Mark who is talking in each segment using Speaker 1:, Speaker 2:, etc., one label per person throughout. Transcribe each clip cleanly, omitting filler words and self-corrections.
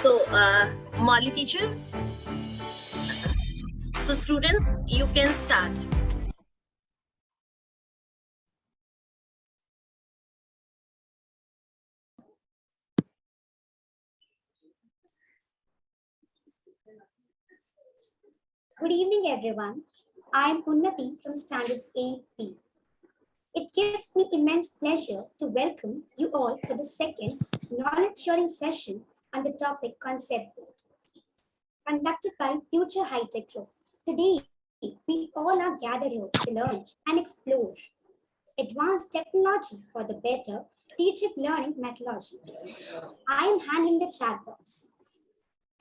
Speaker 1: So, Molly teacher. So students, you can start.
Speaker 2: Good evening, everyone. I am Unnati from Standard 8B. It gives me immense pleasure to welcome you all for the second knowledge sharing session on the topic Conceptboard, conducted by Future High Tech Group. Today, we all are gathered here to learn and explore advanced technology for the better teaching learning methodology. I am handling the chat box.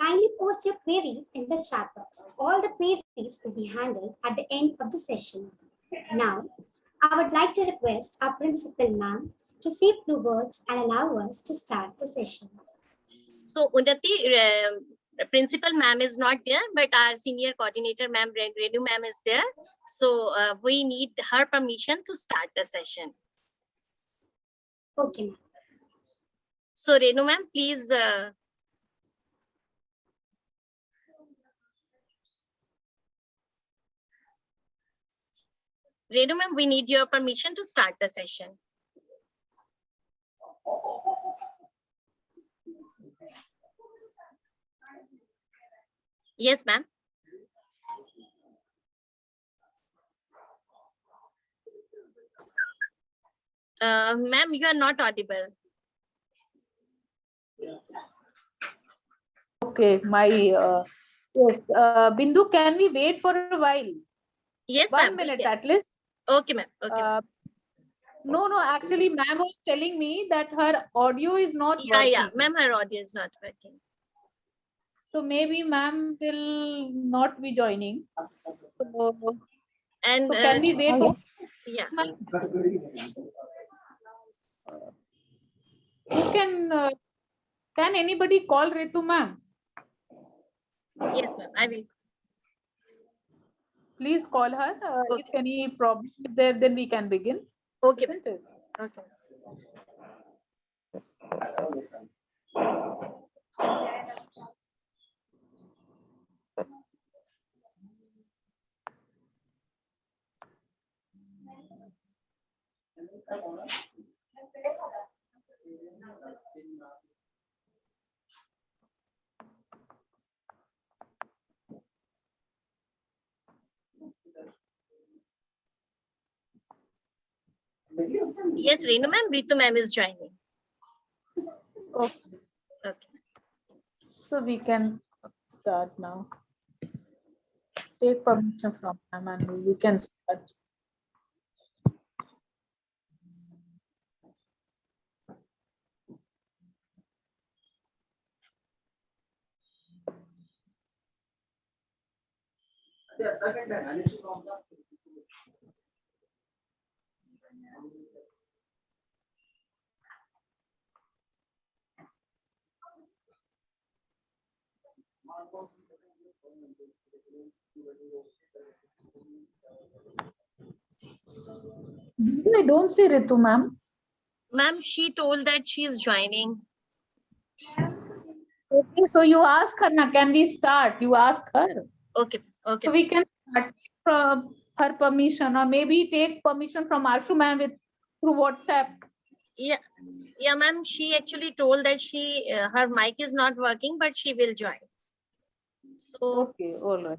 Speaker 2: Kindly post your queries in the chat box. All the queries will be handled at the end of the session. Now, I would like to request our principal ma'am to say a few words and allow us to start the session.
Speaker 1: So Unnati, the principal ma'am is not there, but our senior coordinator ma'am, Renu ma'am is there. So we need her permission to start the session.
Speaker 2: Okay, ma'am.
Speaker 1: So Renu ma'am, please. Renu ma'am, we need your permission to start the session. Yes, ma'am. Ma'am, you are not audible.
Speaker 3: Okay, my yes, Bindu, can we wait for a while?
Speaker 1: Yes,
Speaker 3: 1 minute at least.
Speaker 1: Okay, ma'am. Okay.
Speaker 3: No, actually, ma'am was telling me that her audio is not working.
Speaker 1: Yeah, ma'am, her audio is not working.
Speaker 3: So maybe ma'am will not be joining. So
Speaker 1: And
Speaker 3: can we wait for?
Speaker 1: yeah.
Speaker 3: Who can anybody call Ritu ma'am?
Speaker 1: Yes, ma'am, I will.
Speaker 3: Please call her.
Speaker 1: Okay.
Speaker 3: If any problem is there, then we can begin.
Speaker 1: Okay.
Speaker 3: Isn't it?
Speaker 1: Okay. Yes, Renu ma'am, Ritu ma'am is joining.
Speaker 3: Okay.
Speaker 1: Okay.
Speaker 3: So we can start now. Take permission from ma'am and we can start. I don't see Ritu ma'am.
Speaker 1: Ma'am, she told that she is joining.
Speaker 3: Okay, so you ask her now, can we start? You ask her.
Speaker 1: Okay. Okay.
Speaker 3: So we can start from her permission, or maybe take permission from Ashu ma'am with through WhatsApp.
Speaker 1: Yeah, ma'am, she actually told that her mic is not working, but she will join. So
Speaker 3: Okay, all right.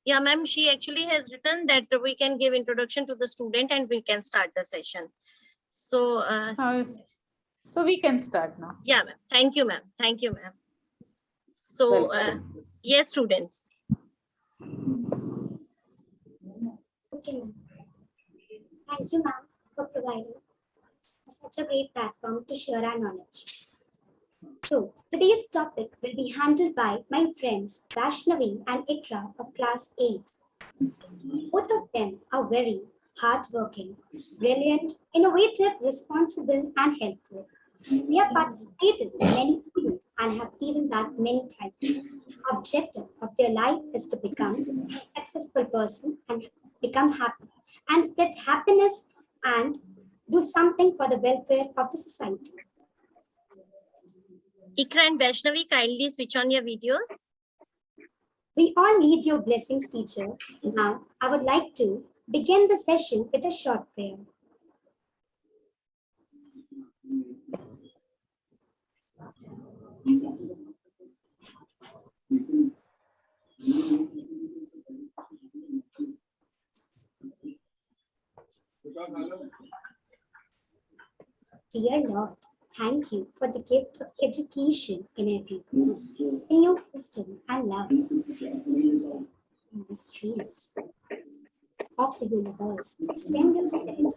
Speaker 1: yeah, ma'am, she actually has written that we can give introduction to the student and we can start the session. So
Speaker 3: So we can start now.
Speaker 1: yeah, ma'am. Thank you, ma'am. Thank you, ma'am. So yes, students.
Speaker 2: Okay, ma'am. Thank you, ma'am, for providing such a great platform to share our knowledge. So, today's topic will be handled by my friends Vaishnavi and Ikra of class 8. Both of them are very hardworking, brilliant, innovative, responsible, and helpful. They have participated in many events and have even bagged many prizes. Objective of their life is to become a successful person and become happy and spread happiness and do something for the welfare of the society.
Speaker 1: Ikra and Vaishnavi, kindly switch on your videos.
Speaker 2: We all need your blessings, teacher. Now, I would like to begin the session with a short prayer. Dear Lord, thank you for the gift of education in everyone, in your wisdom and love, mysteries of the universe. Send your spirit,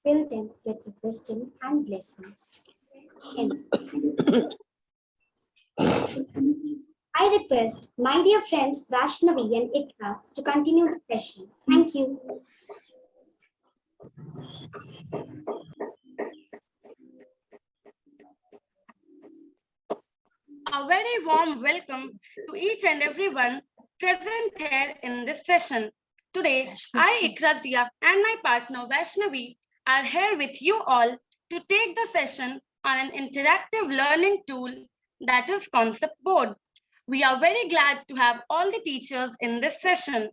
Speaker 2: fill them with the wisdom and blessings. Amen. I request my dear friends Vaishnavi and Ikra to continue the session. Thank you.
Speaker 4: A very warm welcome to each and everyone present here in this session. Today, I, Ikrazia, and my partner Vaishnavi are here with you all to take the session on an interactive learning tool that is Conceptboard. We are very glad to have all the teachers in this session.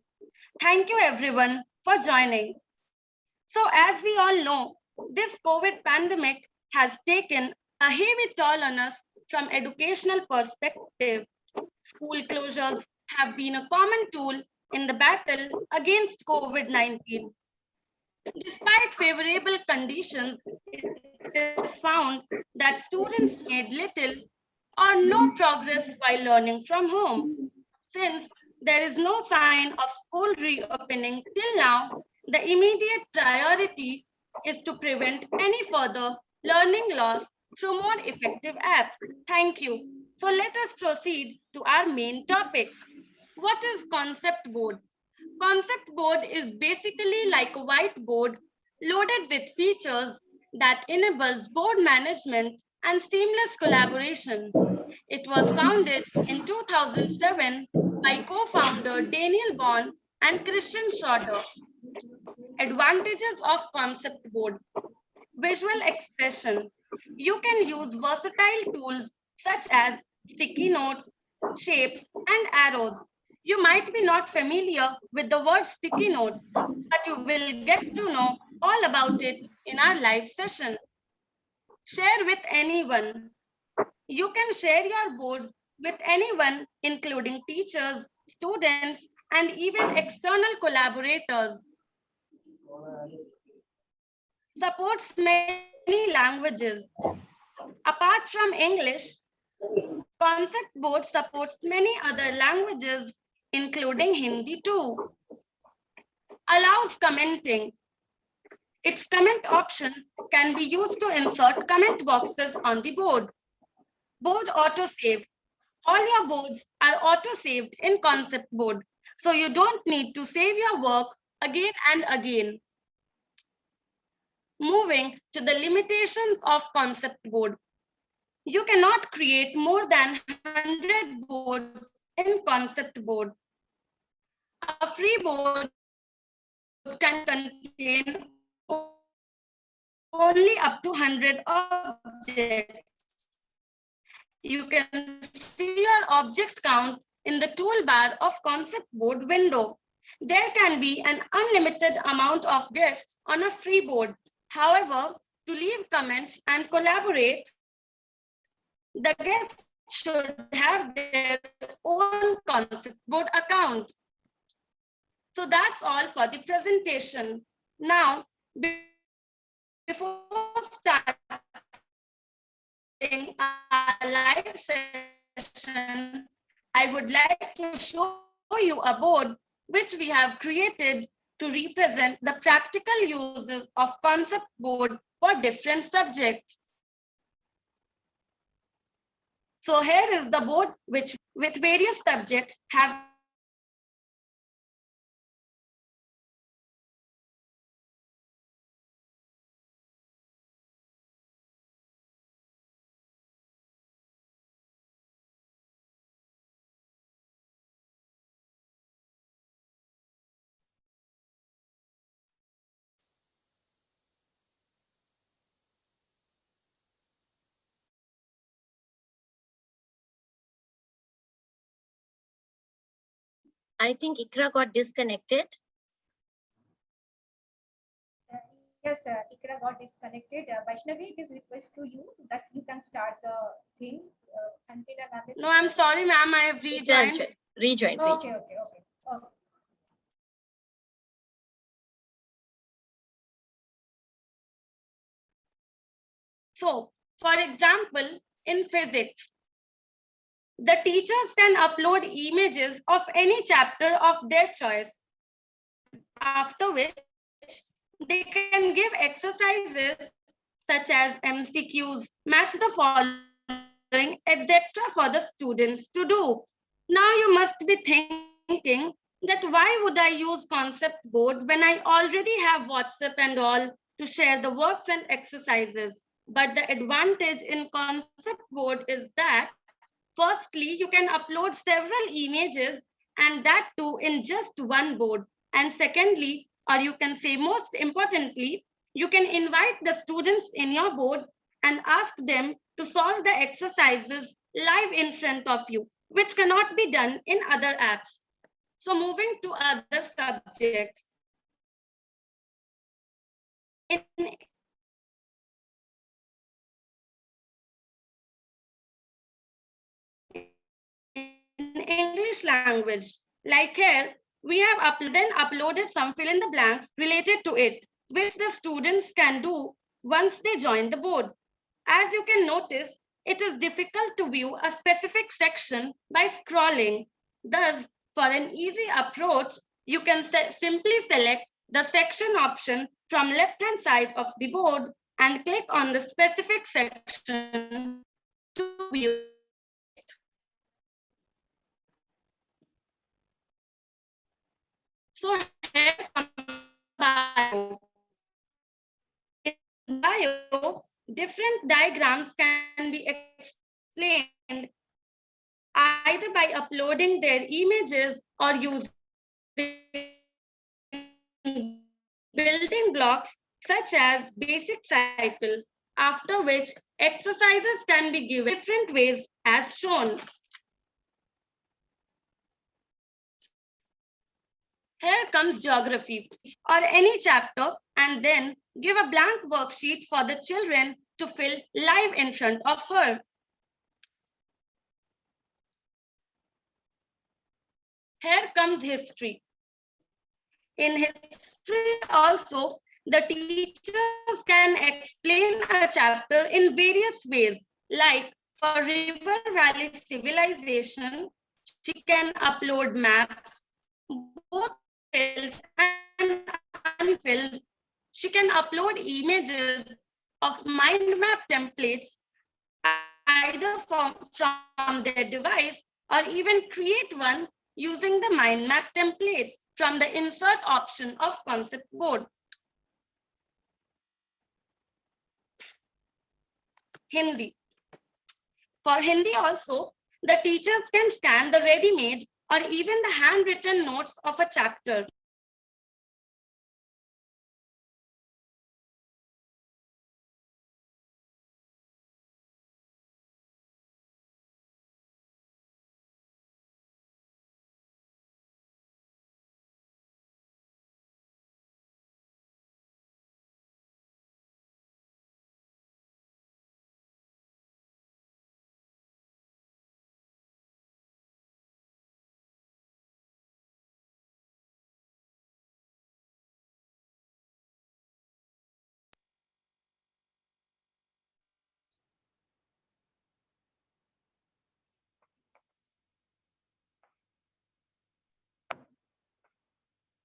Speaker 4: Thank you everyone for joining. So as we all know, this COVID pandemic has taken a heavy toll on us from educational perspective. School closures have been a common tool in the battle against COVID-19. Despite favorable conditions, it is found that students made little or no progress while learning from home. Since there is no sign of school reopening till now, the immediate priority is to prevent any further learning loss through more effective apps. Thank you. So let us proceed to our main topic. What is concept board? Concept board is basically like a whiteboard loaded with features that enables board management and seamless collaboration. It was founded in 2007 by co-founder Daniel Bond and Christian Schroeder. Advantages of concept board. Visual expression. You can use versatile tools such as sticky notes, shapes, and arrows. You might be not familiar with the word sticky notes, but you will get to know all about it in our live session. Share with anyone. You can share your boards with anyone, including teachers, students, and even external collaborators. Supports many languages. Apart from English, Concept Board supports many other languages, including Hindi too. Allows commenting. Its comment option can be used to insert comment boxes on the board. Board autosave. All your boards are auto-saved in Concept Board, so you don't need to save your work again and again. Moving to the limitations of Concept Board. You cannot create more than 100 boards in Concept Board. A free board can contain only up to 100 objects. You can see your object count in the toolbar of Concept Board window. There can be an unlimited amount of guests on a free board. However, to leave comments and collaborate, the guests should have their own Concept Board account. So that's all for the presentation. Now, before starting our live session, I would like to show you a board which we have created to represent the practical uses of Concept Board for different subjects. So here is the board which with various subjects have been created.
Speaker 1: I think Ikra got disconnected.
Speaker 5: Yes, Ikra got disconnected. Vaishnavi, it is request to you that you can start the thing until another.
Speaker 4: No, I'm sorry, ma'am. I have rejoined.
Speaker 1: Rejoined.
Speaker 5: Okay.
Speaker 4: So, for example, in physics, the teachers can upload images of any chapter of their choice, after which they can give exercises such as MCQs, match the following, etc. for the students to do. Now you must be thinking that why would I use Concept Board when I already have WhatsApp and all to share the works and exercises? But the advantage in Concept Board is that firstly, you can upload several images and that too in just one board. And secondly, or you can say most importantly, you can invite the students in your board and ask them to solve the exercises live in front of you, which cannot be done in other apps. So moving to other subjects. In English language, like here, we have uploaded some fill in the blanks related to it. which the students can do once they join the board. As you can notice, it is difficult to view a specific section by scrolling. Thus, for an easy approach, you can simply select the section option from left-hand side of the board and click on the specific section to view it. So here comes bio. In bio, different diagrams can be explained either by uploading their images or using building blocks such as basic cycle, after which exercises can be given different ways as shown. Here comes geography or any chapter, and then give a blank worksheet for the children to fill live in front of her. Here comes history. In history also, the teachers can explain a chapter in various ways, like for river valley civilization, she can upload maps, both filled and unfilled. She can upload images of mind map templates either from their device or even create one using the mind map templates from the insert option of Conceptboard. Hindi. For Hindi also, the teachers can scan the ready-made or even the handwritten notes of a chapter.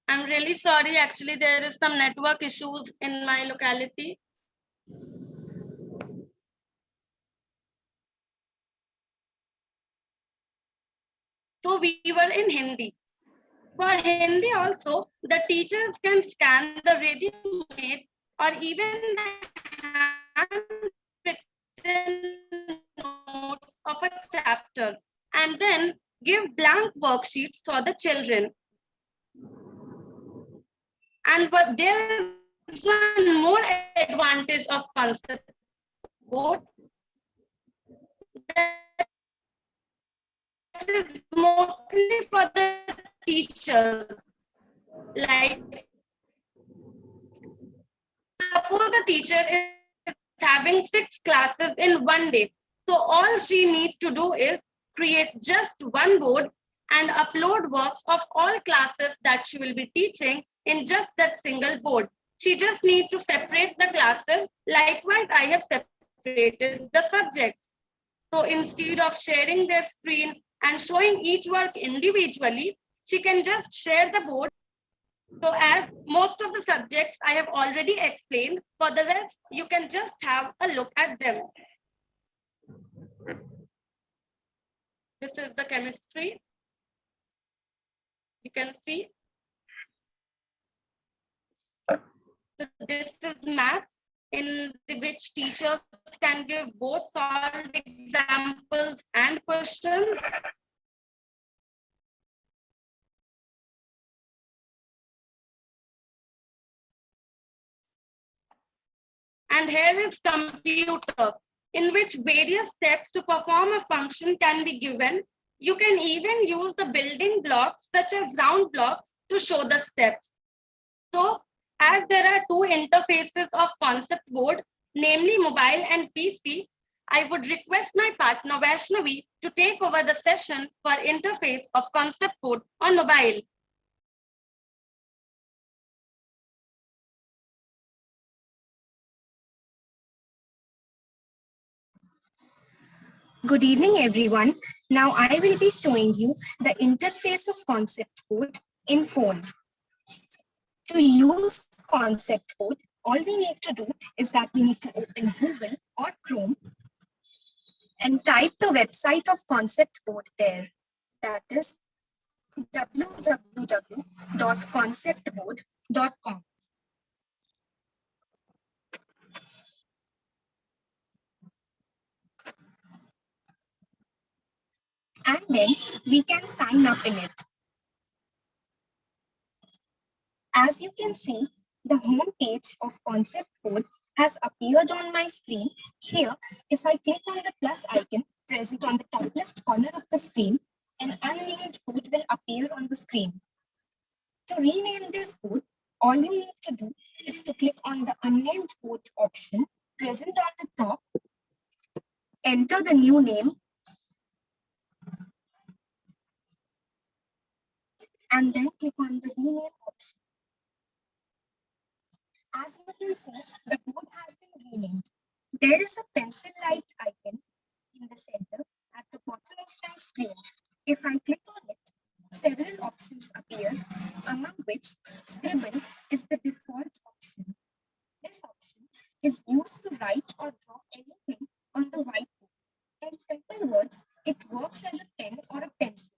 Speaker 4: I'm really sorry, actually there is some network issues in my locality. So we were in Hindi. For Hindi also, the teachers can scan the ready-made or even the handwritten notes of a chapter and then give blank worksheets for the children. But there is one more advantage of concept board, that is mostly for the teachers. Like, suppose the teacher is having 6 classes in one day. So all she needs to do is create just one board and upload works of all classes that she will be teaching in just that single board. She just needs to separate the classes. Likewise, I have separated the subjects. So instead of sharing their screen and showing each work individually, she can just share the board. So as most of the subjects I have already explained, for the rest, you can just have a look at them. This is the chemistry. You can see. So this is math, in which teachers can give both solved examples and questions. And here is computer, in which various steps to perform a function can be given. You can even use the building blocks such as round blocks to show the steps. So as there are 2 interfaces of Conceptboard, namely mobile and PC, I would request my partner Vaishnavi to take over the session for interface of Conceptboard on mobile.
Speaker 2: Good evening, everyone. Now I will be showing you the interface of Conceptboard in phone. To use Conceptboard, all we need to do is that we need to open Google or Chrome and type the website of Conceptboard there. That is www.conceptboard.com. And then we can sign up in it. As you can see, the home page of Conceptboard has appeared on my screen. Here, if I click on the plus icon present on the top left corner of the screen, an unnamed code will appear on the screen. To rename this code, all you need to do is to click on the unnamed code option present on the top, enter the new name, and then click on the rename option. As you can see, the code has been renamed. There is a pencil-like icon in the center at the bottom of my screen. If I click on it, several options appear, among which scribble is the default option. This option is used to write or draw anything on the whiteboard. In simple words, it works as a pen or a pencil.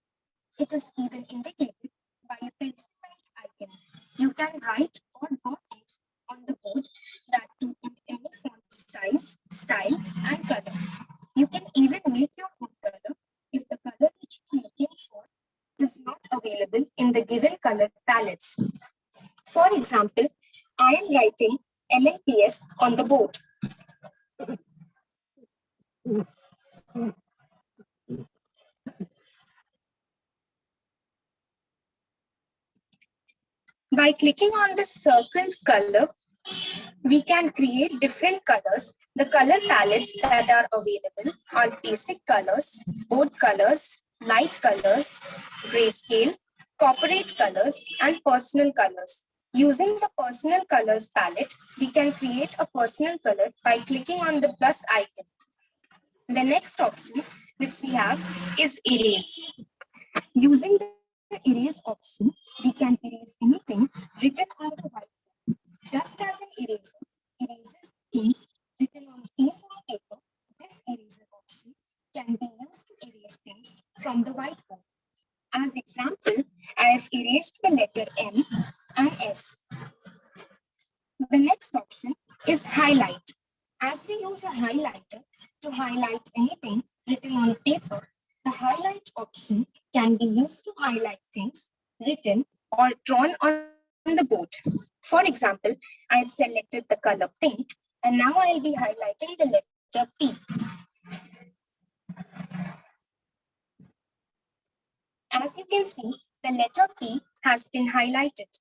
Speaker 2: It is even indicated by a pencil-like icon. You can write or draw things on the board that too in any font size, style, and color. You can even make your own color if the color that you are looking for is not available in the given color palettes. For example, I am writing MNPS on the board. By clicking on the circle color, we can create different colors. The color palettes that are available are basic colors, bold colors, light colors, grayscale, corporate colors, and personal colors. Using the personal colors palette, we can create a personal color by clicking on the plus icon. The next option which we have is erase. Using the erase option, we can erase anything written on the whiteboard. Just as an eraser erases things written on a piece of paper, this eraser option can be used to erase things from the whiteboard. As example, I have erased the letter M and S. The next option is highlight. As we use a highlighter to highlight anything written on paper, the highlight option can be used to highlight things written or drawn on the board. For example, I've selected the color pink and now I'll be highlighting the letter P. As you can see, the letter P has been highlighted.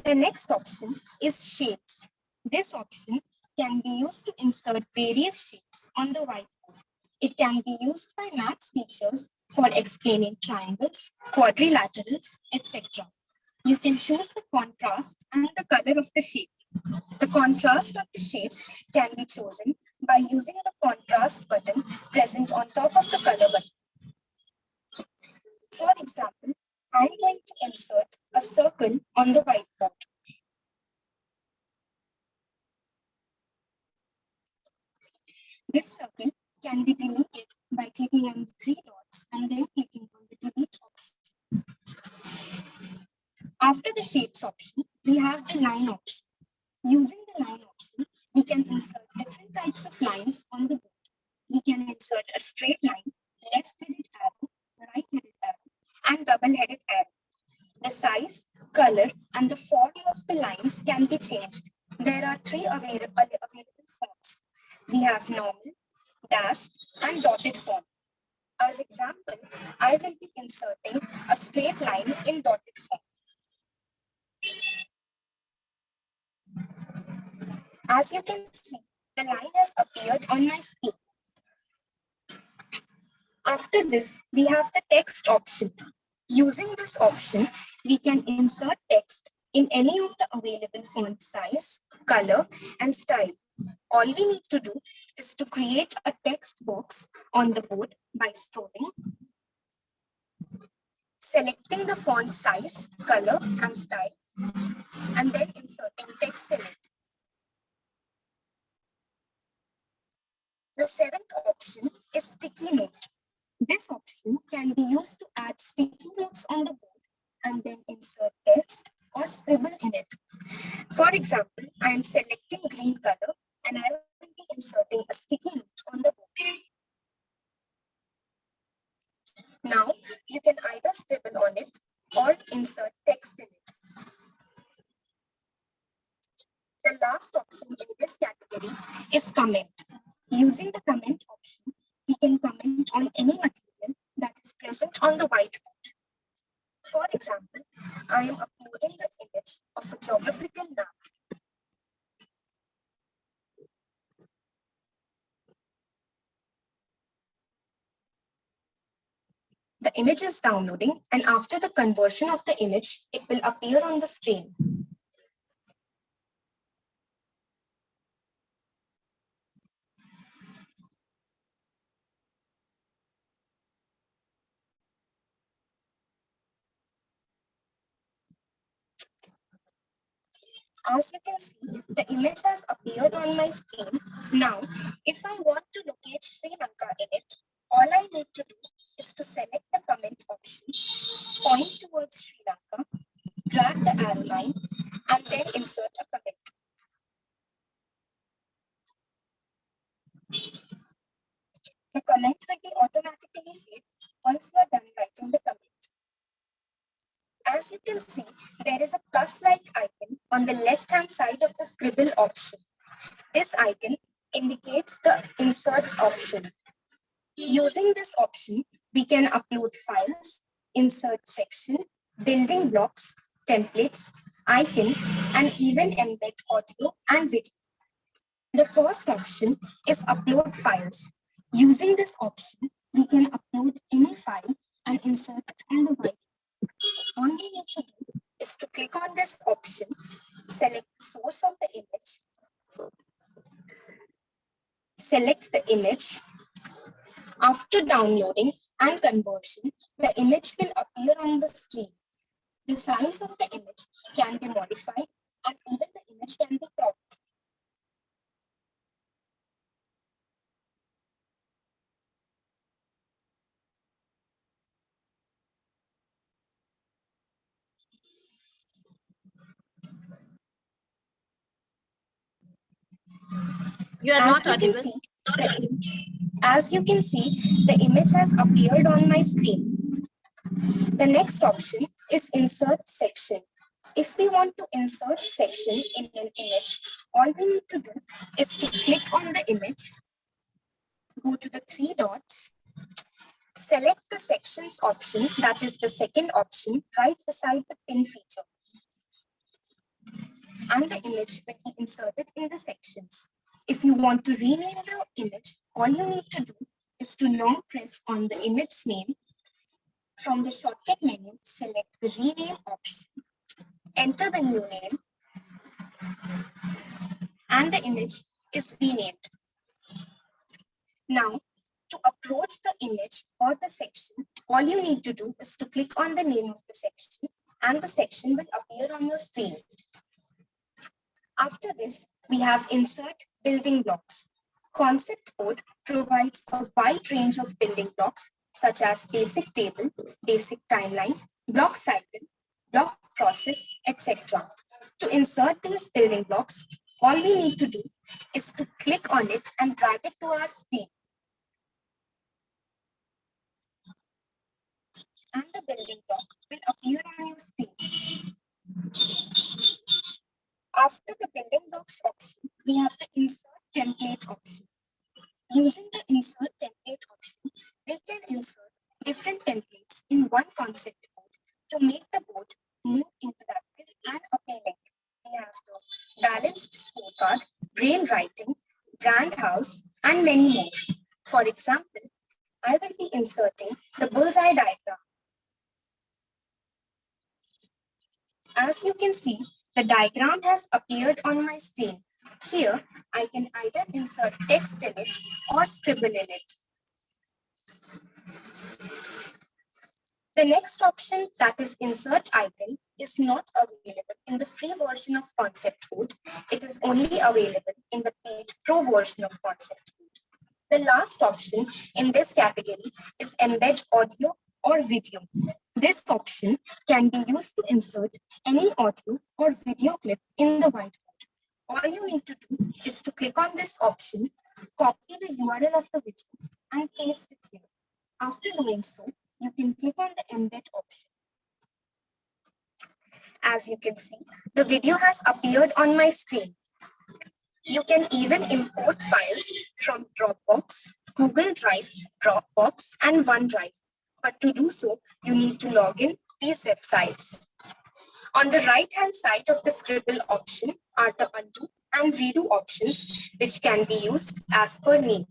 Speaker 2: The next option is shapes. This option can be used to insert various shapes on the whiteboard. It can be used by maths teachers for explaining triangles, quadrilaterals, etc. You can choose the contrast and the color of the shape. The contrast of the shape can be chosen by using the contrast button present on top of the color button. For example, I'm going to insert a circle on the whiteboard. This circle can be deleted by clicking on the three dots and then clicking on the delete option. After the shapes option, we have the line option. Using the line option, we can insert different types of lines on the board. We can insert a straight line, left-headed arrow, right-headed arrow, and double-headed arrow. The size, color, and the form of the lines can be changed. There are three available forms. We have normal, dashed, and dotted form. As example, I will be inserting a straight line in dotted form. As you can see, the line has appeared on my screen. After this, we have the text option. Using this option, we can insert text in any of the available font size, color, and style. All we need to do is to create a text box on the board by scrolling, selecting the font size, color, and style, and then inserting text in it. The seventh option is sticky note. This option can be used to add sticky notes on the board and then insert text or scribble in it. For example, I am selecting green color and I will be inserting a sticky note on the board. Now, you can either scribble on it or insert text in it. The last option in this category is comment. Using the comment option, we can comment on any material that is present on the whiteboard. For example, I am uploading the image of a geographical map. The image is downloading, and after the conversion of the image, it will appear on the screen. As you can see, the image has appeared on my screen. Now, if I want to locate Sri Lanka in it, all I need to do is to select the comment option, point towards Sri Lanka, drag the arrow line, and then insert a comment. The comment will be automatically saved once you are done writing the comment. As you can see, there is a plus-like icon on the left-hand side of the scribble option. This icon indicates the insert option. Using this option, we can upload files, insert section, building blocks, templates, icon, and even embed audio and video. The first option is upload files. Using this option, we can upload any file and insert it on the whiteboard. All we need to do is to click on this option, select the source of the image, select the image. After downloading and conversion, the image will appear on the screen. The size of the image can be modified and even the image can be cropped.
Speaker 1: You are not audible.
Speaker 2: As you can see, the image has appeared on my screen. The next option is insert section. If we want to insert section in an image, all we need to do is to click on the image, go to the three dots, select the sections option, that is the second option, right beside the pin feature. And the image will be inserted in the sections. If you want to rename the image, all you need to do is to long press on the image name. From the shortcut menu, select the rename option, enter the new name, and the image is renamed. Now, to approach the image or the section, all you need to do is to click on the name of the section, and the section will appear on your screen. After this, we have insert building blocks. Conceptboard provides a wide range of building blocks such as basic table, basic timeline, block cycle, block process, etc. To insert these building blocks, all we need to do is to click on it and drag it to our screen. And the building block will appear on your screen. After the building blocks option, we have the insert template option. Using the insert template option, we can insert different templates in one concept board to make the board more interactive and appealing. We have the balanced scorecard, brain writing, brand house, and many more. For example, I will be inserting the bullseye diagram. As you can see, the diagram has appeared on my screen. Here, I can either insert text in it or scribble in it. The next option, that is insert icon, is not available in the free version of Conceptboard. It is only available in the paid pro version of Conceptboard. The last option in this category is embed audio or video. This option can be used to insert any audio or video clip in the whiteboard. All you need to do is to click on this option, copy the URL of the video and paste it here. After doing so, you can click on the embed option. As you can see, the video has appeared on my screen. You can even import files from Dropbox, Google Drive, Dropbox, and OneDrive. But to do so, you need to log in these websites. On the right-hand side of the scribble option are the undo and redo options, which can be used as per need.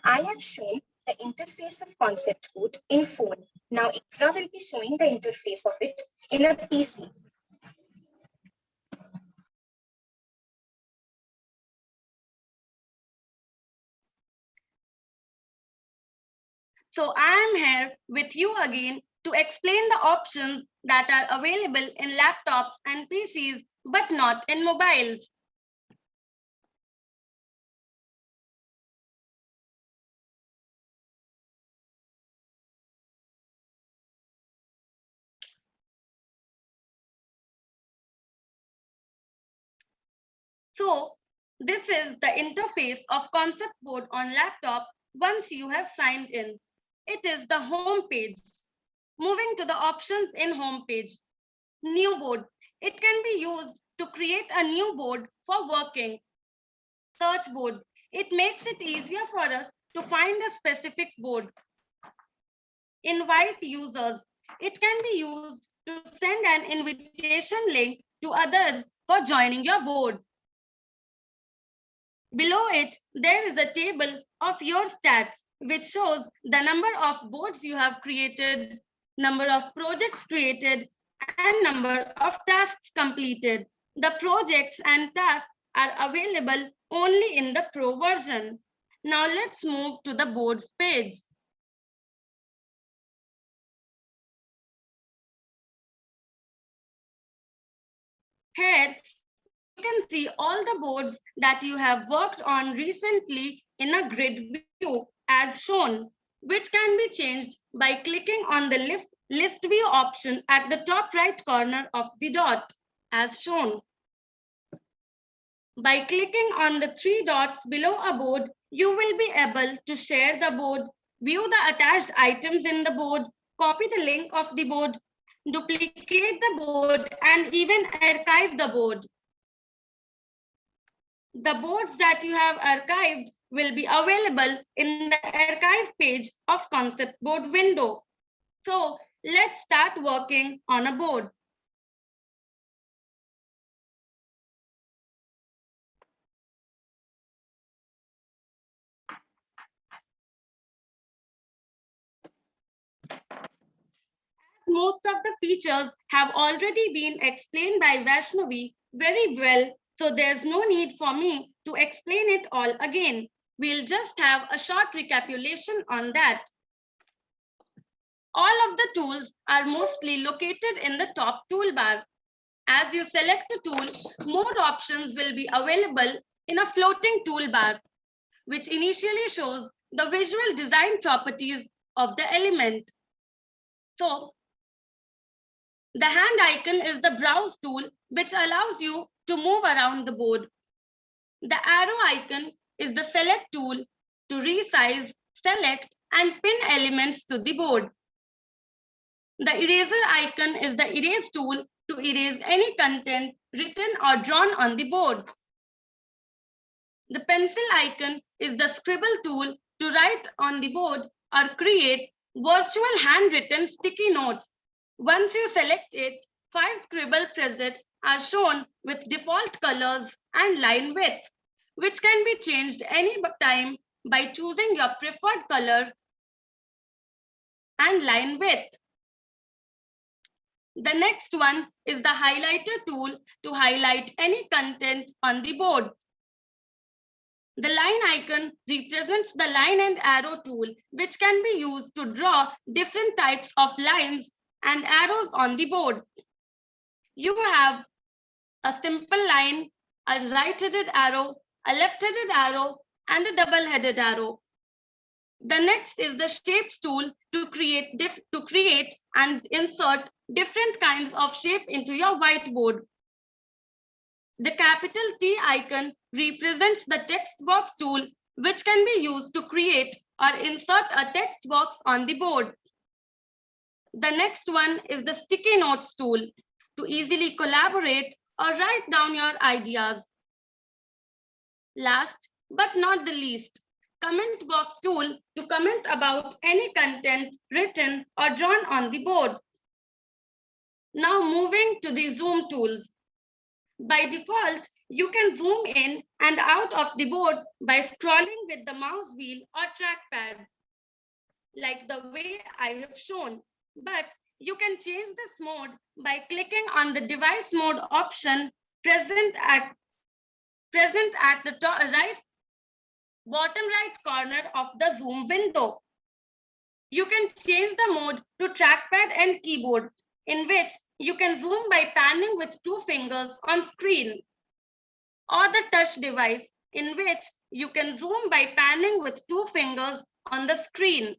Speaker 2: I have shown the interface of Conceptboard in phone. Now Ikra will be showing the interface of it in a PC.
Speaker 4: So I am here with you again to explain the options that are available in laptops and PCs, but not in mobiles. So this is the interface of Conceptboard on laptop once you have signed in. It is the home page. Moving to the options in home page. New board. It can be used to create a new board for working. Search boards. It makes it easier for us to find a specific board. Invite users. It can be used to send an invitation link to others for joining your board. Below it, there is a table of your stats, which shows the number of boards you have created, number of projects created, and number of tasks completed. The projects and tasks are available only in the Pro version. Now let's move to the boards page. Here, you can see all the boards that you have worked on recently in a grid view as shown, which can be changed by clicking on the list view option at the top right corner of the dot as shown. By clicking on the three dots below a board, you will be able to share the board, view the attached items in the board, copy the link of the board, duplicate the board, and even archive the board. The boards that you have archived will be available in the archive page of Conceptboard window. So let's start working on a board. Most of the features have already been explained by Vaishnavi very well, so there's no need for me to explain it all again. We'll just have a short recapitulation on that. All of the tools are mostly located in the top toolbar. As you select a tool, more options will be available in a floating toolbar, which initially shows the visual design properties of the element. So, the hand icon is the browse tool, which allows you to move around the board. The arrow icon is the select tool to resize, select, and pin elements to the board. The eraser icon is the erase tool to erase any content written or drawn on the board. The pencil icon is the scribble tool to write on the board or create virtual handwritten sticky notes. Once you select it, 5 scribble presets are shown with default colors and line width, which can be changed any time by choosing your preferred color and line width. The next one is the highlighter tool to highlight any content on the board. The line icon represents the line and arrow tool, which can be used to draw different types of lines and arrows on the board. You have a simple line, a right-headed arrow, a left-headed arrow, and a double-headed arrow. The next is the shapes tool to create and insert different kinds of shape into your whiteboard. The capital T icon represents the text box tool, which can be used to create or insert a text box on the board. The next one is the sticky notes tool to easily collaborate or write down your ideas. Last but not the least, comment box tool to comment about any content written or drawn on the board. Now moving to the zoom tools. By default, you can zoom in and out of the board by scrolling with the mouse wheel or trackpad, like the way I have shown. But you can change this mode by clicking on the device mode option present at the bottom right corner of the zoom window. You can change the mode to trackpad and keyboard, in which you can zoom by panning with 2 fingers on screen, or the touch device, in which you can zoom by panning with 2 fingers on the screen.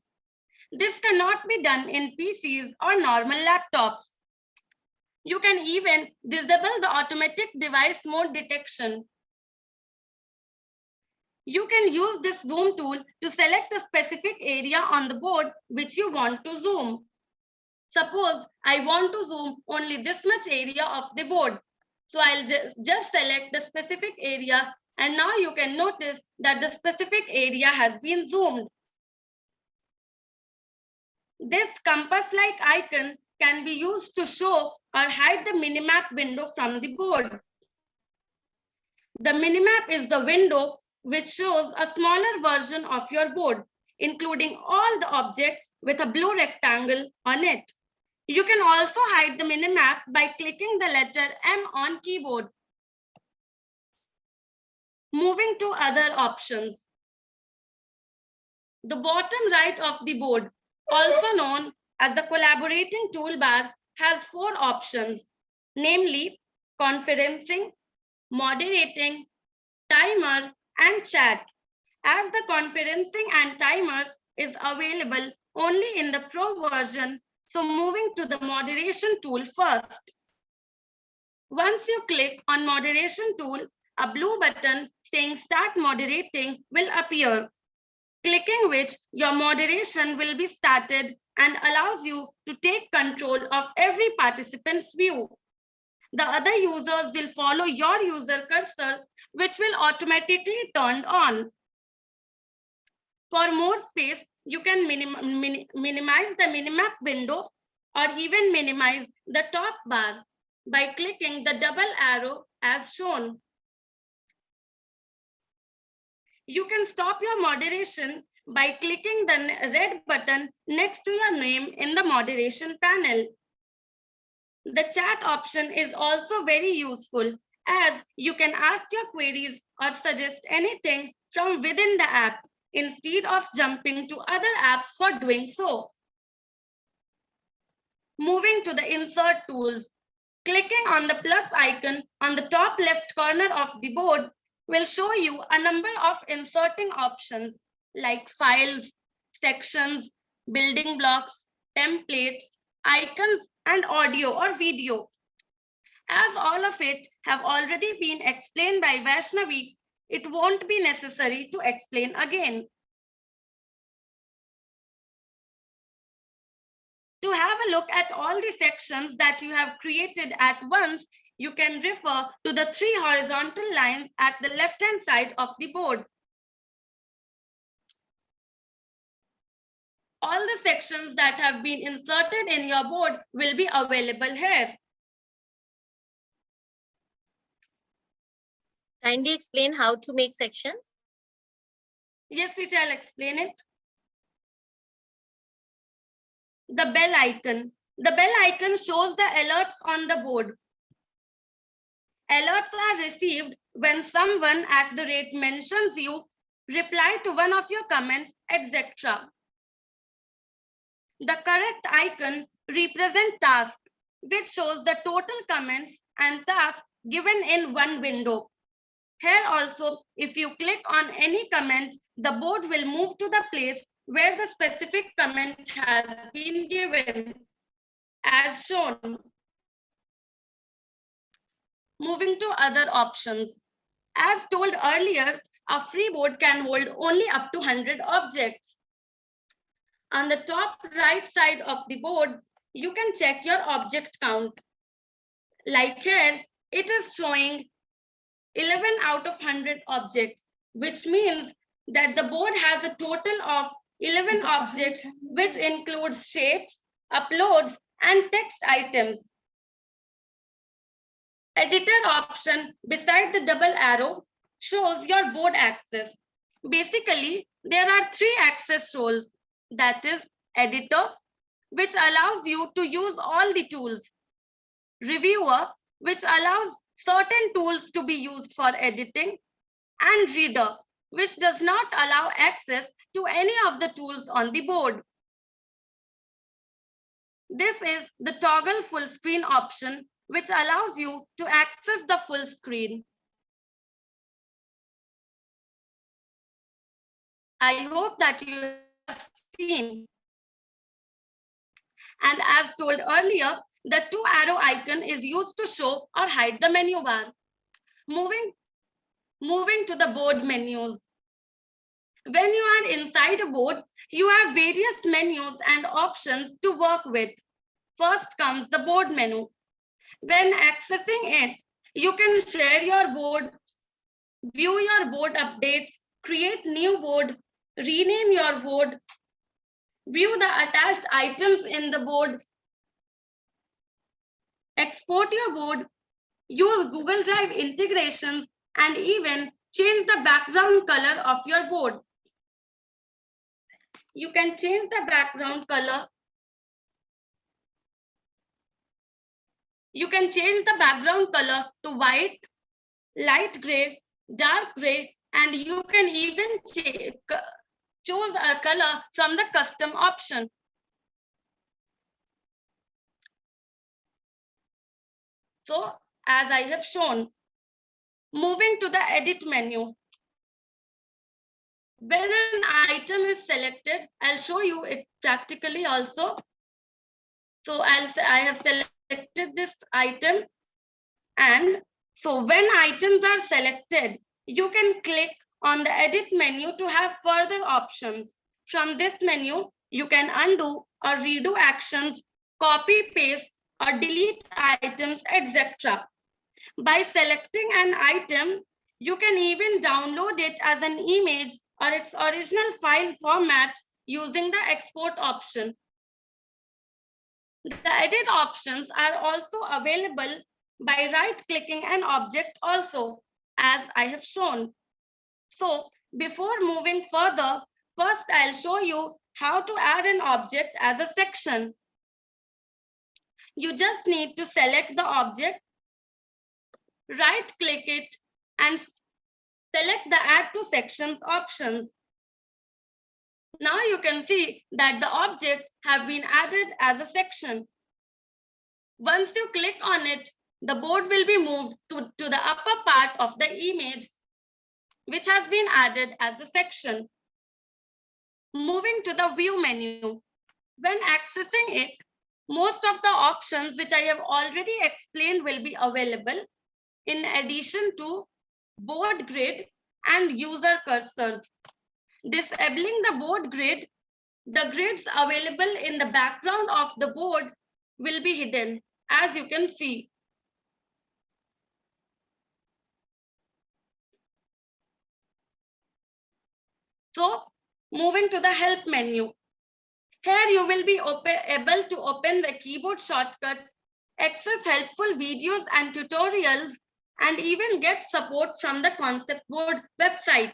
Speaker 4: This cannot be done in PCs or normal laptops. You can even disable the automatic device mode detection. You can use this zoom tool to select a specific area on the board which you want to zoom. Suppose I want to zoom only this much area of the board. So I'll just select the specific area, and now you can notice that the specific area has been zoomed. This compass-like icon can be used to show or hide the minimap window from the board. The minimap is the window which shows a smaller version of your board, including all the objects with a blue rectangle on it. You can also hide the minimap by clicking the letter M on keyboard. Moving to other options. The bottom right of the board, also known as the collaborating toolbar, has 4 options, namely conferencing, moderating, timer, and chat. As the conferencing and timer is available only in the Pro version, so moving to the moderation tool first. Once you click on moderation tool, a blue button saying start moderating will appear, clicking which your moderation will be started and allows you to take control of every participant's view. The other users will follow your user cursor, which will automatically turn on. For more space, you can minimize the minimap window or even minimize the top bar by clicking the double arrow as shown. You can stop your moderation by clicking the red button next to your name in the moderation panel. The chat option is also very useful, as you can ask your queries or suggest anything from within the app instead of jumping to other apps for doing so. Moving to the insert tools, clicking on the plus icon on the top left corner of the board will show you a number of inserting options like files, sections, building blocks, templates, icons, and audio or video. As all of it have already been explained by Vaishnavi, it won't be necessary to explain again. To have a look at all the sections that you have created at once, you can refer to the 3 horizontal lines at the left-hand side of the board. All the sections that have been inserted in your board will be available here.
Speaker 1: Kindly explain how to make section.
Speaker 4: Yes, teacher, I'll explain it. The bell icon. The bell icon shows the alerts on the board. Alerts are received when someone at the rate mentions you, reply to one of your comments, etc. The correct icon represents task, which shows the total comments and tasks given in one window. Here also, if you click on any comment, the board will move to the place where the specific comment has been given, as shown. Moving to other options. As told earlier, a free board can hold only up to 100 objects. On the top right side of the board, you can check your object count. Like here, it is showing 11 out of 100 objects, which means that the board has a total of 11 objects, which includes shapes, uploads, and text items. Editor option beside the double arrow shows your board access. Basically, there are 3 access roles. That is editor, which allows you to use all the tools. Reviewer, which allows certain tools to be used for editing. And reader, which does not allow access to any of the tools on the board. This is the toggle full screen option, which allows you to access the full screen. I hope that you have seen. And as told earlier, the 2 arrow icon is used to show or hide the menu bar. Moving to the board menus. When you are inside a board, you have various menus and options to work with. First comes the board menu. When accessing it, you can share your board, view your board updates, create new board, rename your board, view the attached items in the board, export your board, use Google Drive integrations, and even change the background color of your board. You can change the background color. You can change the background color to white, light gray, dark gray, and you can even choose a color from the custom option. So, as I have shown, moving to the edit menu. When an item is selected, I'll show you it practically also. So I have selected this item, and so when items are selected, you can click on the edit menu to have further options. From this menu, you can undo or redo actions, copy, paste, or delete items, etc. By selecting an item, you can even download it as an image or its original file format using the export option. The edit options are also available by right-clicking an object also, as I have shown. So before moving further, first I'll show you how to add an object as a section. You just need to select the object, right-click it, and select the Add to Sections options. Now you can see that the object have been added as a section. Once you click on it, the board will be moved to the upper part of the image, which has been added as a section. Moving to the view menu. When accessing it, most of the options which I have already explained will be available, in addition to board grid and user cursors. Disabling the board grid, the grids available in the background of the board will be hidden, as you can see. So, moving to the help menu. Here you will be able to open the keyboard shortcuts, access helpful videos and tutorials, and even get support from the Conceptboard website.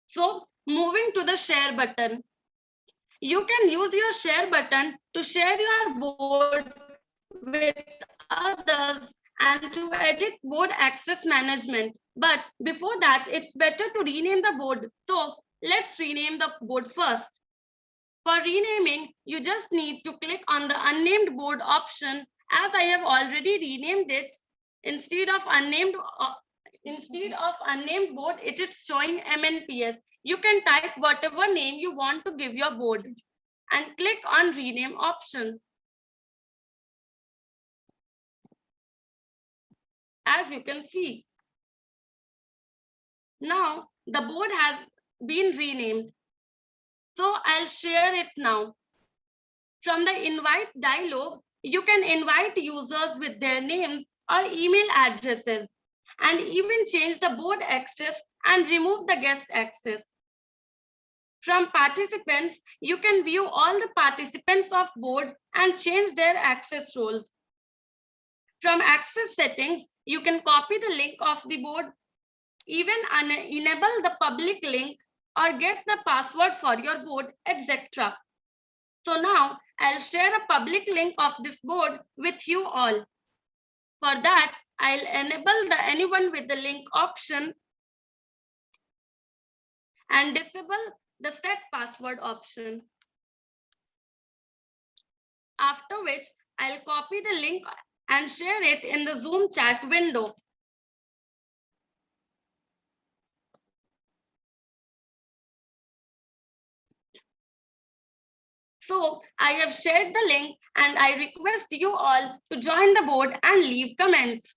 Speaker 4: So Moving to the share button. You can use your share button to share your board with others and to edit board access management. But before that, it's better to rename the board. So let's rename the board first. For renaming, you just need to click on the unnamed board option, as I have already renamed it. Instead of unnamed board, it is showing MNPS. You can type whatever name you want to give your board and click on rename option. As you can see, now the board has been renamed. So I'll share it now. From the invite dialog, you can invite users with their names or email addresses and even change the board access and remove the guest access. From participants, you can view all the participants of board and change their access roles. From access settings, you can copy the link of the board, even enable the public link or get the password for your board, etc. So now I'll share a public link of this board with you all. For that, I'll enable the anyone with the link option and disable the set password option. After which, I'll copy the link and share it in the Zoom chat window. So I have shared the link and I request you all to join the board and leave comments.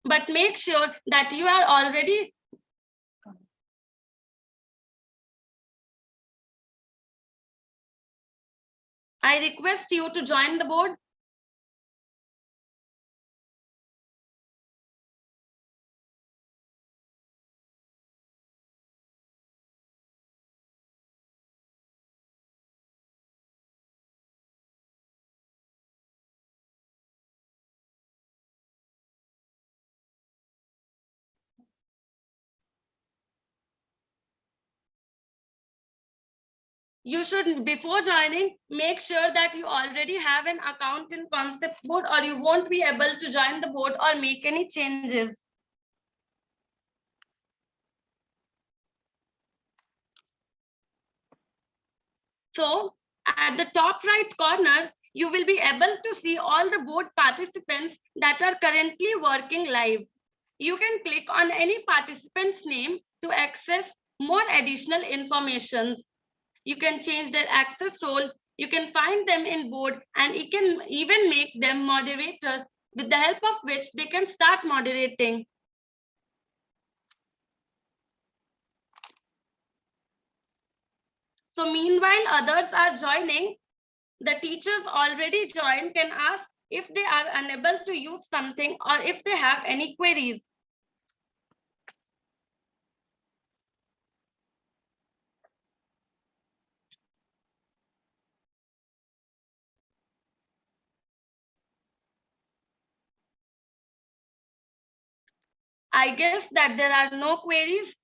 Speaker 4: But make sure that you are already I request you to join the board. You should, before joining, make sure that you already have an account in Conceptboard or you won't be able to join the board or make any changes. So at the top right corner, you will be able to see all the board participants that are currently working live. You can click on any participant's name to access more additional information. You can change their access role. You can find them in board and you can even make them moderator, with the help of which they can start moderating. So meanwhile others are joining, the teachers already joined can ask if they are unable to use something or if they have any queries. I guess that there are no queries.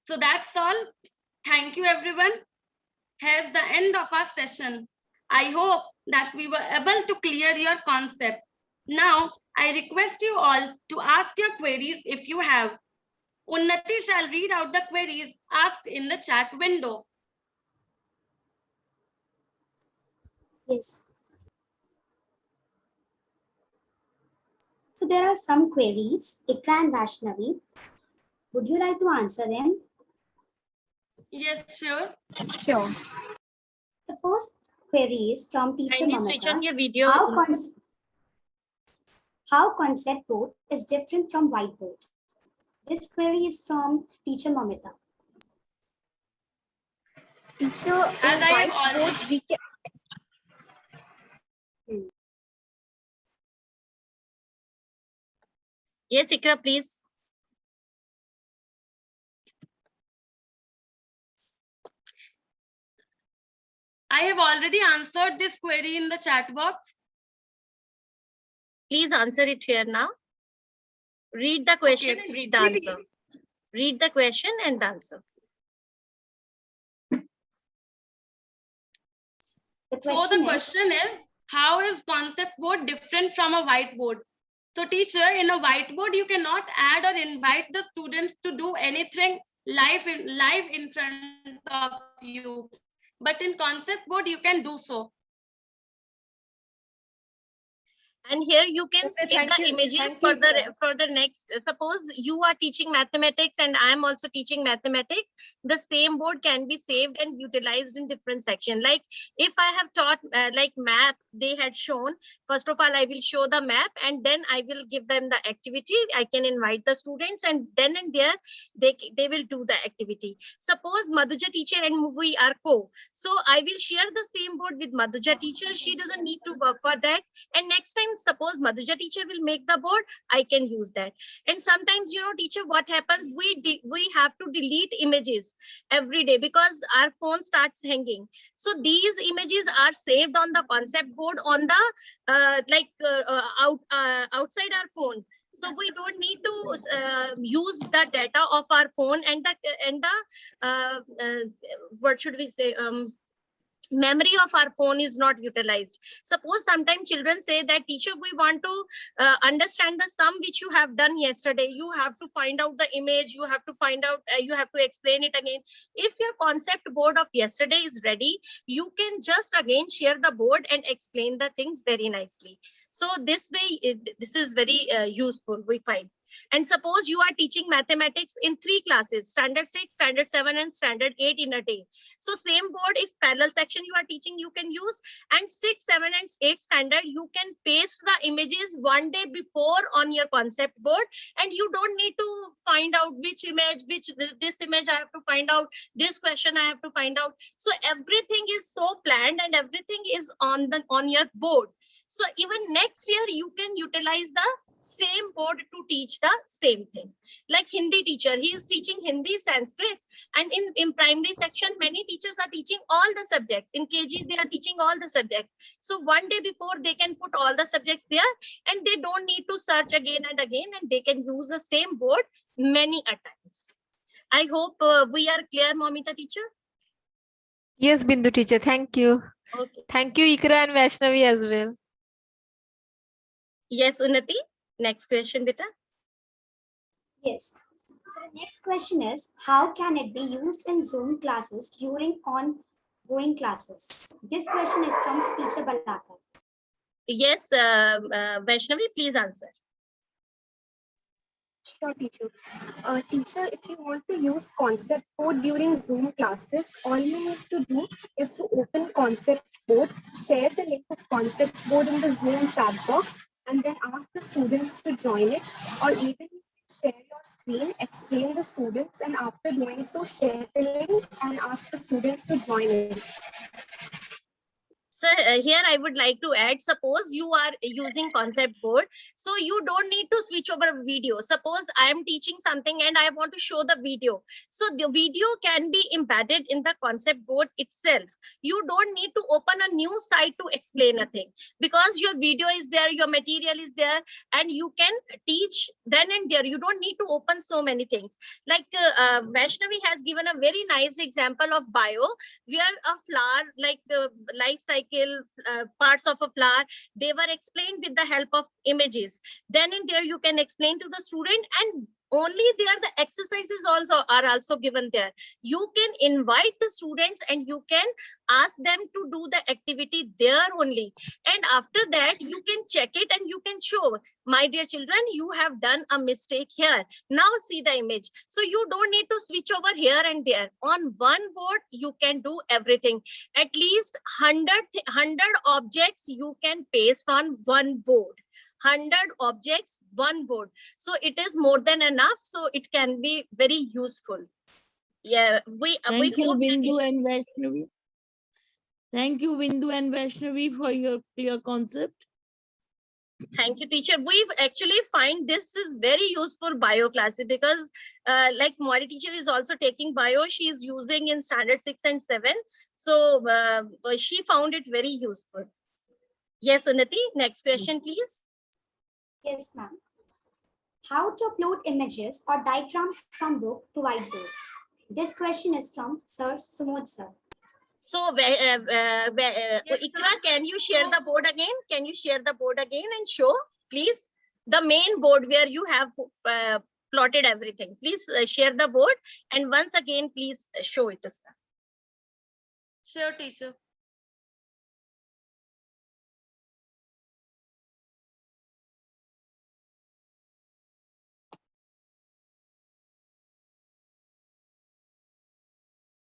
Speaker 4: So that's all. Thank you, everyone. Here's the end of our session. I hope that we were able to clear your concept. Now, I request you all to ask your queries if you have. Unnati shall read out the queries asked in the chat window.
Speaker 2: Yes. So there are some queries, Ikra and Vaishnavi. Would you like to answer them?
Speaker 4: Yes, sure.
Speaker 3: Sure.
Speaker 2: The first query is from teacher
Speaker 1: Kindly switch on
Speaker 2: Mamata.
Speaker 1: your video.
Speaker 2: How Conceptboard is different from whiteboard? This query is from teacher Mamata.
Speaker 3: Teacher,
Speaker 4: As I have already
Speaker 3: whiteboard, we can.
Speaker 1: Yes, Ikra, please.
Speaker 4: I have already answered this query in the chat box.
Speaker 1: Please answer it here now. Read the question and read the answer. Read the question and the answer.
Speaker 2: The
Speaker 4: So the
Speaker 2: question is,
Speaker 4: question is, how is concept board different from a whiteboard? So teacher, in a whiteboard, you cannot add or invite the students to do anything live in front of you. But in concept board, you can do so.
Speaker 1: And here you can
Speaker 5: Okay,
Speaker 1: save the images for the next. Suppose you are teaching mathematics and I am also teaching mathematics. The same board can be saved and utilized in different sections. Like if I have taught like map, they had shown. First of all, I will show the map and then I will give them the activity. I can invite the students and then and there they will do the activity. Suppose Madhuja teacher and we are co. So I will share the same board with Madhuja teacher. She doesn't need to work for that. And next time, suppose Madhuja teacher will make the board, I can use that. And sometimes, you know, teacher, what happens? We have to delete images every day because our phone starts hanging. So these images are saved on the concept board on the outside our phone. So we don't need to use the data of our phone and the what should we say? Memory of our phone is not utilized. Suppose sometimes children say that teacher, we want to understand the sum which you have done yesterday. You have to find out the image, you have to find out, you have to explain it again. If your concept board of yesterday is ready, you can just again share the board and explain the things very nicely. So this way, this is very useful, we find. And suppose you are teaching mathematics in 3 classes, standard 6, standard 7 and standard 8 in a day. So same board, if parallel section you are teaching, you can use, and 6, 7 and 8 standard, you can paste the images one day before on your concept board, and you don't need to find out which image, this image I have to find out, this question I have to find out. So everything is so planned and everything is on your board. So even next year you can utilize the same board to teach the same thing. Like Hindi teacher, he is teaching Hindi, Sanskrit, and in primary section, many teachers are teaching all the subjects. In KG, they are teaching all the subjects. So one day before, they can put all the subjects there, and they don't need to search again and again, and they can use the same board many a times. I hope we are clear, Momita teacher.
Speaker 6: Yes, Bindu teacher, thank you.
Speaker 1: Okay.
Speaker 6: Thank you, Ikra and Vaishnavi as well.
Speaker 1: Yes, Unnati. Next question, beta.
Speaker 2: yes. So the next question is, how can it be used in Zoom classes during ongoing classes? This question is from teacher Balaka.
Speaker 1: Yes, Vaishnavi, please answer.
Speaker 7: Sure, teacher. Teacher, if you want to use concept board during Zoom classes, all you need to do is to open concept board, share the link of concept board in the Zoom chat box, and then ask the students to join it, or even share your screen, explain the students, and after doing so, share the link and ask the students to join it.
Speaker 1: So here I would like to add, suppose you are using concept board, so you don't need to switch over video. Suppose I am teaching something and I want to show the video. So the video can be embedded in the concept board itself. You don't need to open a new site to explain a thing, because your video is there, your material is there, and you can teach then and there. You don't need to open so many things. Like Vaishnavi has given a very nice example of bio, where a flower, like life cycle, parts of a flower, they were explained with the help of images. Then in there you can explain to the student, and only there the exercises also are also given there. You can invite the students and you can ask them to do the activity there only, and after that you can check it and you can show, my dear children, you have done a mistake here, now see the image. So you don't need to switch over here and there. On one board you can do everything. At least 100 objects you can paste on one board. 100 objects, one board. So it is more than enough. So it can be very useful. Yeah,
Speaker 8: Thank you,
Speaker 1: hope that
Speaker 8: Bindu and Vaishnavi. Thank you, Bindu and Vaishnavi, for your clear concept.
Speaker 1: Thank you, teacher. We actually find this is very useful bio classes because like Mori teacher is also taking bio. She is using in standard 6 and 7. So she found it very useful. Yes, Unnati, next question, please.
Speaker 2: Yes, ma'am. How to upload images or diagrams from book to whiteboard? This question is from Sir Sumod sir.
Speaker 1: So Ikra, can you share the board again? Can you share the board again and show, please? The main board where you have plotted everything. Please share the board and once again, please show it to us.
Speaker 4: Sure, teacher.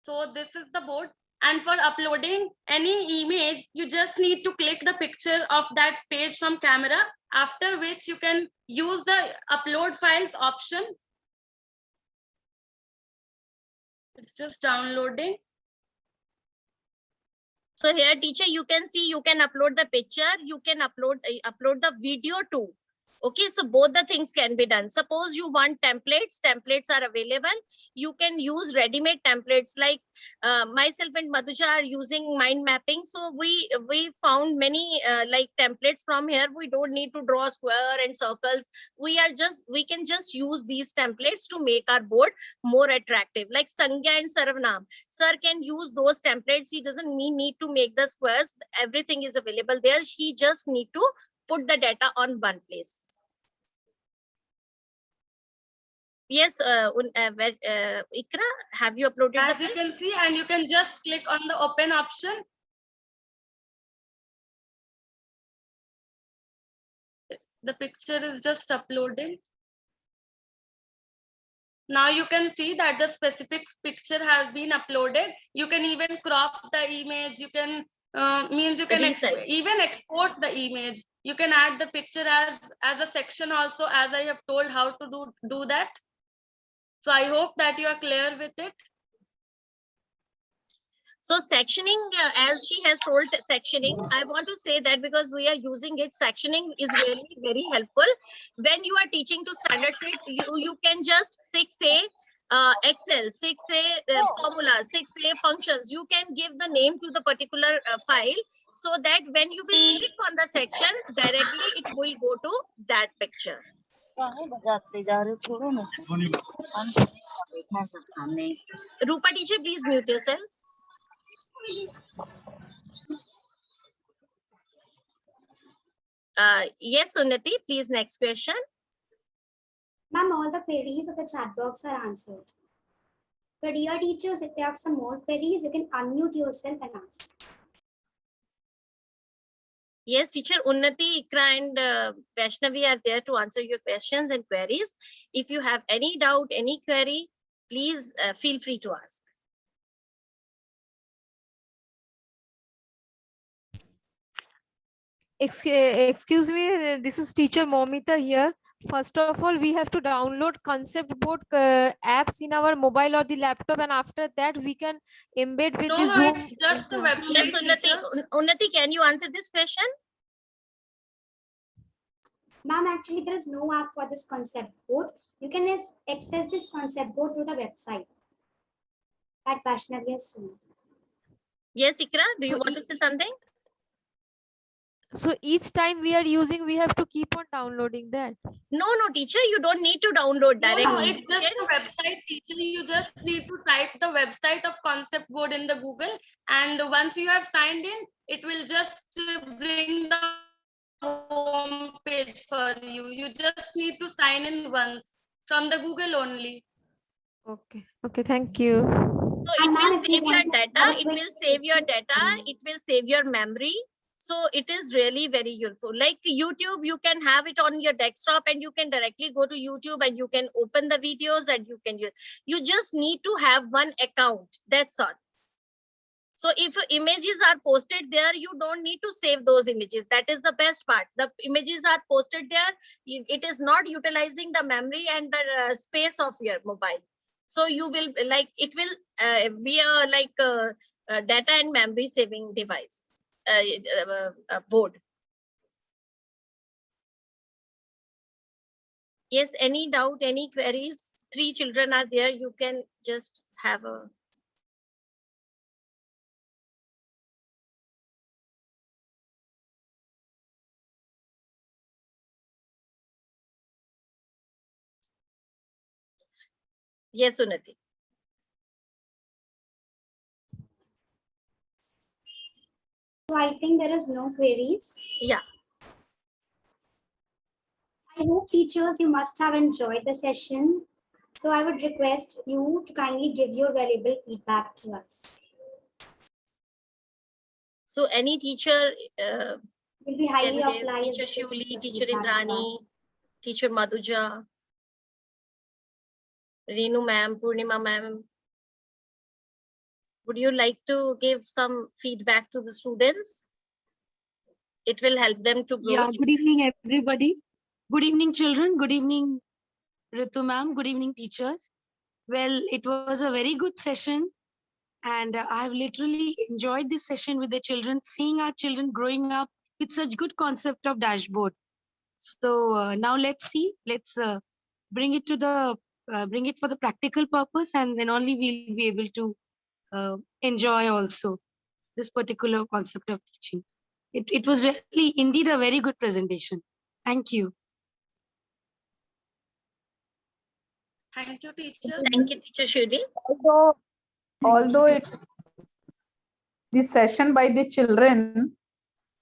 Speaker 4: So this is the board. And for uploading any image, you just need to click the picture of that page from camera, after which you can use the upload files option. It's just downloading.
Speaker 1: So here, teacher, you can see you can upload the picture, you can upload the video too. Okay, so both the things can be done. Suppose you want templates, templates are available. You can use ready-made templates like myself and Madhuja are using mind mapping. So we found many like templates from here. We don't need to draw square and circles. We can just use these templates to make our board more attractive. Like Sangya and Sarvanam. Sir can use those templates. He doesn't need to make the squares. Everything is available there. He just need to put the data on one place. Yes, Ikra, have you uploaded?
Speaker 4: As you can see, and you can just click on the open option. The picture is just uploading. Now you can see that the specific picture has been uploaded. You can even crop the image. You can even export the image. You can add the picture as a section also, as I have told how to do that. So I hope that you are clear with it.
Speaker 1: So sectioning, as she has told sectioning, I want to say that because we are using it, sectioning is really very helpful. When you are teaching to standard 6, you can just 6A Excel, 6A formula, 6A functions. You can give the name to the particular file so that when you will click on the section, directly it will go to that picture. Rupa teacher, please mute yourself. Yes, Unnati, please next question.
Speaker 2: Ma'am, all the queries of the chat box are answered. So dear teachers, if you have some more queries, you can unmute yourself and ask.
Speaker 1: Yes, teacher, Unnati, Ikra and Vaishnavi are there to answer your questions and queries. If you have any doubt, any query, please feel free to ask.
Speaker 6: Excuse me, this is teacher Momita here. First of all, we have to download Conceptboard apps in our mobile or the laptop, and after that we can embed with the Zoom.
Speaker 4: It's just a website.
Speaker 1: Yes, Unnati, can you answer this question?
Speaker 2: Ma'am, actually there is no app for this Conceptboard. You can access this Conceptboard through the website at Vaishnavi has shown.
Speaker 1: Yes, Ikra, do you want to say something?
Speaker 6: So each time we are using, we have to keep on downloading that.
Speaker 1: No, teacher, you don't need to download directly.
Speaker 4: No, it's just a website, teacher. You just need to type the website of Conceptboard in the Google, and once you have signed in, it will just bring the home page for you. You just need to sign in once from the Google only.
Speaker 6: Okay, thank you.
Speaker 1: So it will save your data, it will save your data, it will save your memory. So it is really very useful. Like YouTube, you can have it on your desktop and you can directly go to YouTube and you can open the videos and you can use. You just need to have one account. That's all. So if images are posted there, you don't need to save those images. That is the best part. The images are posted there. It is not utilizing the memory and the space of your mobile. So you will it will be a data and memory saving device. Board. Yes, any doubt, any queries? 3 children are there. You can just have a. Yes, Unnati.
Speaker 2: So I think there is no queries.
Speaker 1: Yeah.
Speaker 2: I hope teachers, you must have enjoyed the session. So I would request you to kindly give your valuable feedback to us.
Speaker 1: So any teacher
Speaker 2: Will be
Speaker 1: can
Speaker 2: highly
Speaker 1: give,
Speaker 2: obliged.
Speaker 1: Teacher
Speaker 2: if you
Speaker 1: Shivli,
Speaker 2: give
Speaker 1: Teacher
Speaker 2: feedback to us.
Speaker 1: Indrani, Teacher Madhuja, Renu ma'am, Purnima ma'am. Would you like to give some feedback to the students? It will help them to grow.
Speaker 9: Yeah, good evening, everybody. Good evening, children. Good evening, Ritu ma'am. Good evening, teachers. Well, it was a very good session, and I've literally enjoyed this session with the children, seeing our children growing up with such good concept of dashboard. So now let's see. Let's bring it to the bring it for the practical purpose, and then only we'll be able to enjoy also this particular concept of teaching. It was really indeed a very good presentation. Thank you.
Speaker 4: Thank you, teacher.
Speaker 1: Thank you, Teacher Shivli.
Speaker 3: Although it the session by the children,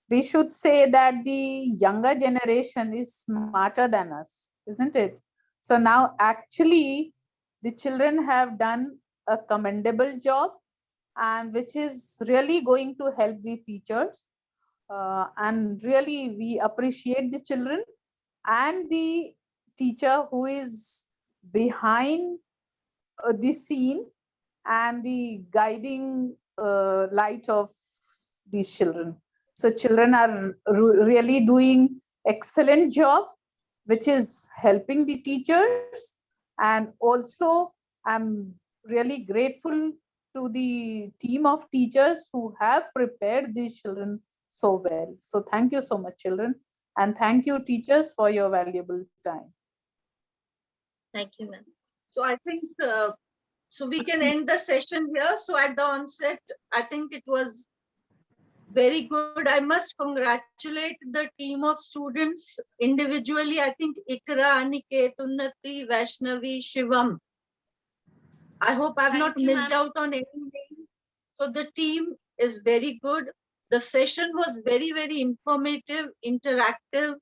Speaker 3: we should say that the younger generation is smarter than us, isn't it? So now actually the children have done a commendable job, and which is really going to help the teachers. And really we appreciate the children and the teacher who is behind the scene and the guiding light of these children. So children are really doing excellent job, which is helping the teachers. And also I'm really grateful to the team of teachers who have prepared these children so well. So thank you so much, children. And thank you, teachers, for your valuable time.
Speaker 1: Thank you, ma'am.
Speaker 10: So I think, so we can end the session here. So at the onset, I think it was very good. I must congratulate the team of students individually. I think Ikra, Aniket, Unnati, Vaishnavi, Shivam. I hope I've
Speaker 4: Thank
Speaker 10: not
Speaker 4: you,
Speaker 10: missed
Speaker 4: ma'am.
Speaker 10: out on anything. So the team is very good. The session was very, very informative, interactive,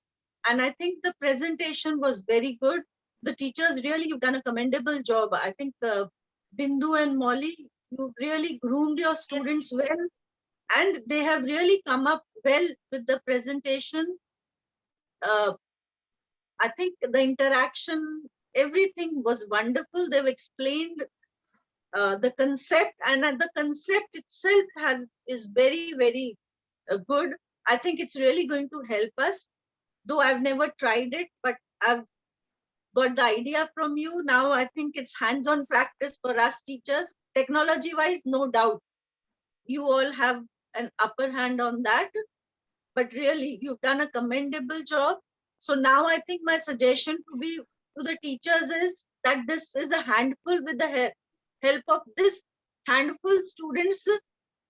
Speaker 10: and I think the presentation was very good. The teachers really, you've done a commendable job. I think Bindu and Molly, you really groomed your students well, and they have really come up well with the presentation. I think the interaction, everything was wonderful. They've explained the concept, and the concept itself is very, very good. I think it's really going to help us, though I've never tried it, but I've got the idea from you. Now I think it's hands-on practice for us teachers. Technology-wise, no doubt, you all have an upper hand on that, but really you've done a commendable job. So now I think my suggestion to the teachers is that this is a handful. With the help of this handful, students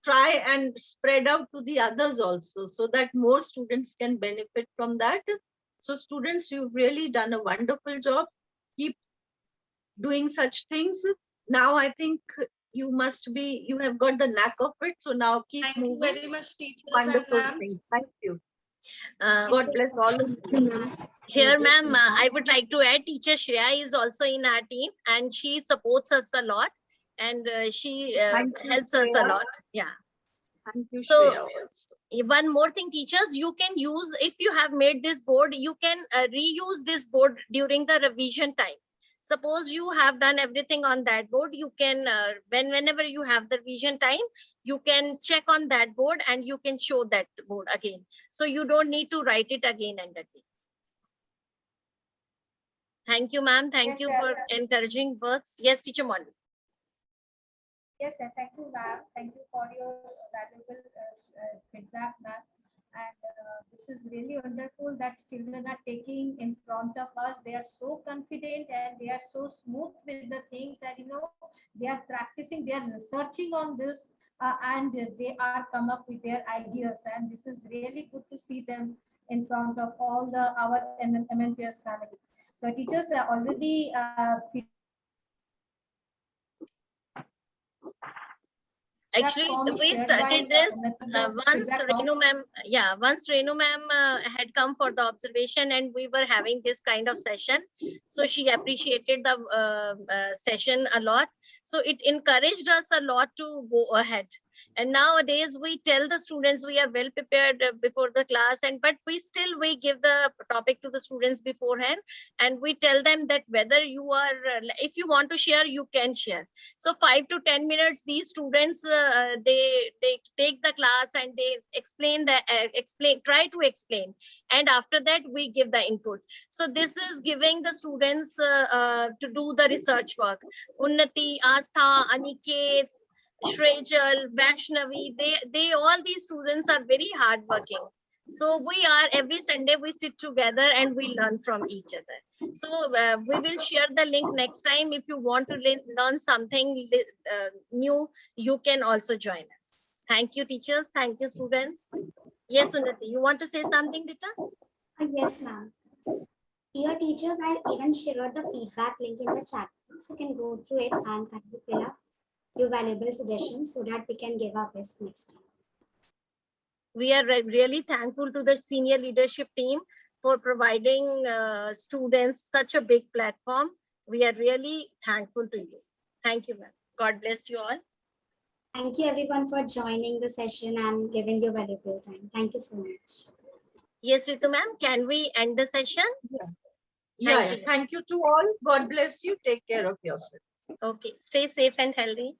Speaker 10: try and spread out to the others also, so that more students can benefit from that. So students, you've really done a wonderful job. Keep doing such things. Now I think you have got the knack of it. So now keep
Speaker 4: Thank
Speaker 10: moving.
Speaker 4: you very much, teachers and
Speaker 10: Wonderful
Speaker 4: ma'am.
Speaker 10: thing. Thank you.
Speaker 1: Uh,
Speaker 10: God bless all of you.
Speaker 1: Here, ma'am, I would like to add Teacher Shreya is also in our team, and she supports us a lot, and she
Speaker 10: Thank you,
Speaker 1: helps us a
Speaker 10: Shreya.
Speaker 1: lot. Yeah.
Speaker 10: Thank you,
Speaker 1: So
Speaker 10: Shreya, also.
Speaker 1: one more thing, teachers, you can use, if you have made this board, you can reuse this board during the revision time. Suppose you have done everything on that board, you can, whenever you have the revision time, you can check on that board and you can show that board again. So you don't need to write it again and again. Thank you, ma'am. Thank
Speaker 5: Yes,
Speaker 1: you
Speaker 5: sir.
Speaker 1: for encouraging words. Yes, Teacher Molly.
Speaker 5: Yes, sir. Thank you, ma'am. Thank you for your valuable feedback, ma'am. And this this is really wonderful that children are taking in front of us. They are so confident and they are so smooth with the things, and they are practicing, they are researching on this, and they are come up with their ideas. And this is really good to see them in front of all our MNPS family. So teachers are already
Speaker 1: Actually, we started this once Renu ma'am, once Renu ma'am had come for the observation, and we were having this kind of session. So she appreciated the session a lot. So it encouraged us a lot to go ahead. And nowadays we tell the students we are well prepared before the class, but we give the topic to the students beforehand, and we tell them that whether you are, if you want to share, you can share. So 5 to 10 minutes, these students they take the class and they try to explain, and after that we give the input. So this is giving the students to do the research work. Unnati, Astha, Aniket, Shrejal, Vaishnavi, they all these students are very hardworking. So we are, every Sunday we sit together and we learn from each other. So we will share the link next time. If you want to learn something new, you can also join us. Thank you, teachers. Thank you, students. Yes, Unnati, you want to say something, Dita?
Speaker 2: Yes, ma'am. Dear teachers, I'll even share the feedback link in the chat, so you can go through it and kindly fill up your valuable suggestions so that we can give our best next time.
Speaker 1: We are really thankful to the senior leadership team for providing students such a big platform. We are really thankful to you. Thank you, ma'am. God bless you all.
Speaker 2: Thank you everyone for joining the session and giving your valuable time. Thank you so much.
Speaker 1: Yes, Ritu ma'am, can we end the session?
Speaker 10: Yeah. Thank you to all. God bless you. Take care of yourself.
Speaker 1: Okay, stay safe and healthy.